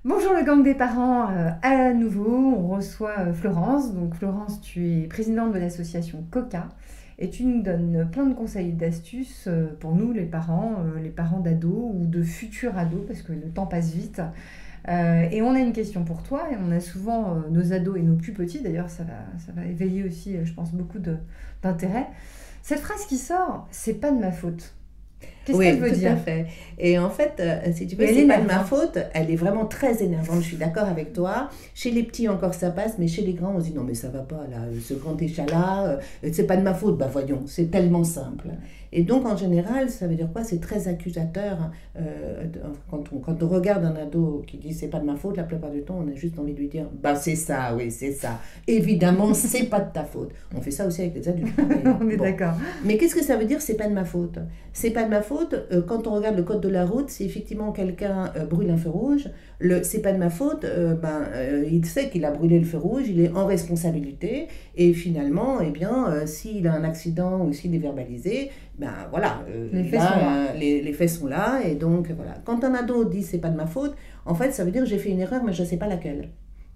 Bonjour le gang des parents, à nouveau on reçoit Florence. Donc Florence, tu es présidente de l'association COCA et tu nous donnes plein de conseils et d'astuces pour nous les parents d'ados ou de futurs ados parce que le temps passe vite. Et on a une question pour toi et on a souvent nos ados et nos plus petits, d'ailleurs ça va éveiller aussi je pense d'intérêt. Cette phrase qui sort, c'est pas de ma faute. Qu'est-ce qu'elle Oui, veut tout dire? à fait. Et en fait, si tu veux, Et elle c'est pas de énerve, ma hein. faute. Elle est vraiment très énervante. Je suis d'accord avec toi. Chez les petits encore ça passe, mais chez les grands on se dit non mais ça va pas là. Ce grand échat-là, c'est pas de ma faute. Bah voyons, c'est tellement simple. Et donc en général, ça veut dire quoi? C'est très accusateur. Quand on regarde un ado qui dit c'est pas de ma faute, la plupart du temps on a juste envie de lui dire bah c'est ça, oui c'est ça. Évidemment c'est pas de ta faute. On fait ça aussi avec les adultes. On est Bon. d'accord. Mais qu'est-ce que ça veut dire c'est pas de ma faute? C'est pas de ma faute. Quand on regarde le code de la route, si effectivement quelqu'un brûle un feu rouge, c'est pas de ma faute, il sait qu'il a brûlé le feu rouge, il est en responsabilité, et finalement, eh bien, s'il a un accident ou s'il est verbalisé, ben voilà, Les faits sont là. les faits sont là, et donc voilà. Quand un ado dit c'est pas de ma faute, en fait, ça veut dire j'ai fait une erreur, mais je sais pas laquelle.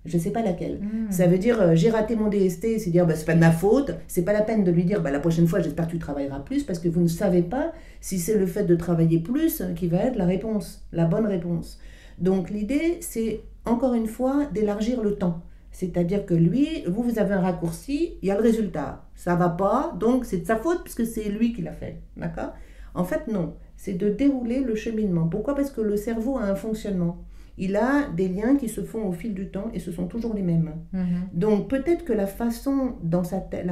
Je sais pas laquelle. Ça veut dire j'ai raté mon DST, c'est dire bah, c'est pas de ma faute. C'est pas la peine de lui dire bah, la prochaine fois j'espère que tu travailleras plus parce que vous ne savez pas si c'est le fait de travailler plus qui va être la réponse, la bonne réponse. Donc l'idée c'est encore une fois d'élargir le temps. C'est-à-dire que lui, vous avez un raccourci, il y a le résultat. Ça va pas, donc c'est de sa faute puisque c'est lui qui l'a fait. D'accord? En fait non, c'est de dérouler le cheminement. Pourquoi? Parce que le cerveau a un fonctionnement. Il a des liens qui se font au fil du temps et ce sont toujours les mêmes. Donc peut-être que la façon dans sa tête,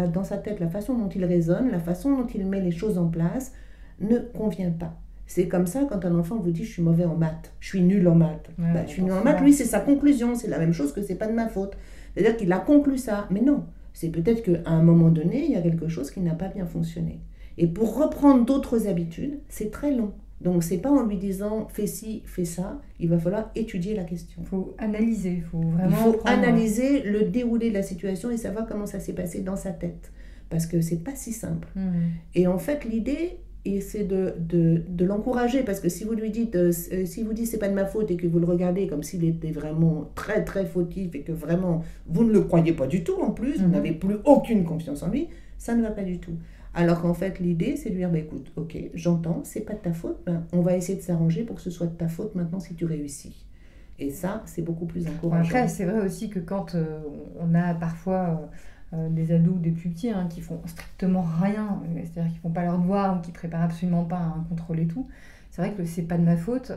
la façon dont il raisonne, la façon dont il met les choses en place ne convient pas. C'est comme ça quand un enfant vous dit je suis mauvais en maths, je suis nul en maths. Ouais, Bah, je suis nul en maths, lui c'est sa conclusion, c'est la même chose que c'est pas de ma faute. C'est-à-dire qu'il a conclu ça, mais non. C'est peut-être qu'à un moment donné, il y a quelque chose qui n'a pas bien fonctionné. Et pour reprendre d'autres habitudes, c'est très long. Donc, c'est pas en lui disant fais ci, fais ça, il va falloir étudier la question. Il faut analyser, il faut vraiment Il faut prendre... analyser le déroulé de la situation et savoir comment ça s'est passé dans sa tête. Parce que c'est pas si simple. Et en fait, l'idée, c'est de l'encourager. Parce que si vous lui dites, si vous dites c'est pas de ma faute et que vous le regardez comme s'il était vraiment très très fautif et que vraiment vous ne le croyez pas du tout en plus, vous n'avez plus aucune confiance en lui, ça ne va pas du tout. Alors qu'en fait, l'idée, c'est de lui dire, bah, écoute, ok, j'entends, c'est pas de ta faute, ben, on va essayer de s'arranger pour que ce soit de ta faute maintenant si tu réussis. Et ça, c'est beaucoup plus encourageant. Après, c'est vrai aussi que quand on a parfois des ados ou des plus petits qui font strictement rien, c'est-à-dire qu'ils font pas leurs devoirs ou qui préparent absolument pas un contrôle et tout, c'est vrai que c'est pas de ma faute,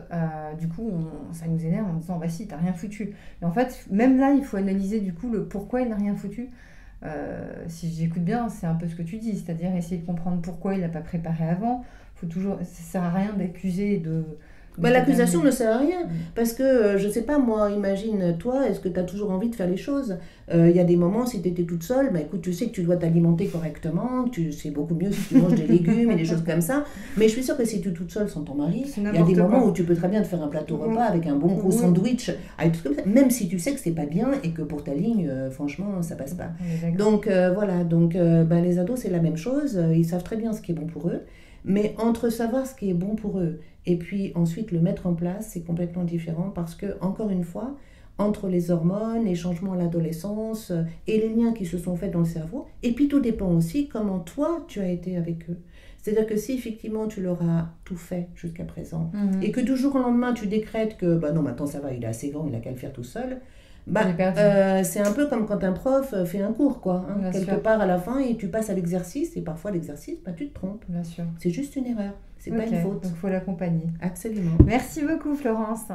du coup ça nous énerve en disant bah si, t'as rien foutu. Mais en fait, même là, il faut analyser du coup le pourquoi il n'a rien foutu. Si j'écoute bien, c'est un peu ce que tu dis, c'est-à-dire essayer de comprendre pourquoi il n'a pas préparé avant. Faut toujours, ça sert à rien d'accuser de Bah, l'accusation quelqu'un ne sert à rien, parce que, je sais pas, moi, imagine, toi, est-ce que tu as toujours envie de faire les choses? Il y a des moments, si tu étais toute seule, bah, écoute, tu sais que tu dois t'alimenter correctement, c'est beaucoup mieux si tu manges des légumes et des choses comme ça, mais je suis sûre que si tu es toute seule sans ton mari, C'est il y a n'importe des moments quoi. où tu peux très bien te faire un plateau repas avec un bon gros sandwich, avec tout comme ça, même si tu sais que c'est pas bien et que pour ta ligne, franchement, ça passe pas. On est d'accord. Donc voilà, donc ben, les ados c'est la même chose, ils savent très bien ce qui est bon pour eux, mais entre savoir ce qui est bon pour eux et puis ensuite le mettre en place, c'est complètement différent parce que, encore une fois, entre les hormones, les changements à l'adolescence et les liens qui se sont faits dans le cerveau, et puis tout dépend aussi comment toi tu as été avec eux. C'est-à-dire que si effectivement tu leur as tout fait jusqu'à présent et que du jour au lendemain tu décrètes que bah non maintenant ça va, il est assez grand, il a qu'à le faire tout seul, bah, J'ai perdu. c'est un peu comme quand un prof fait un cours, quoi. Bien Quelque sûr. part à la fin, et tu passes à l'exercice, et parfois l'exercice, bah, tu te trompes. Bien sûr. C'est juste une erreur, c'est pas Ok, une faute. donc faut l'accompagner. Absolument. Merci beaucoup Florence.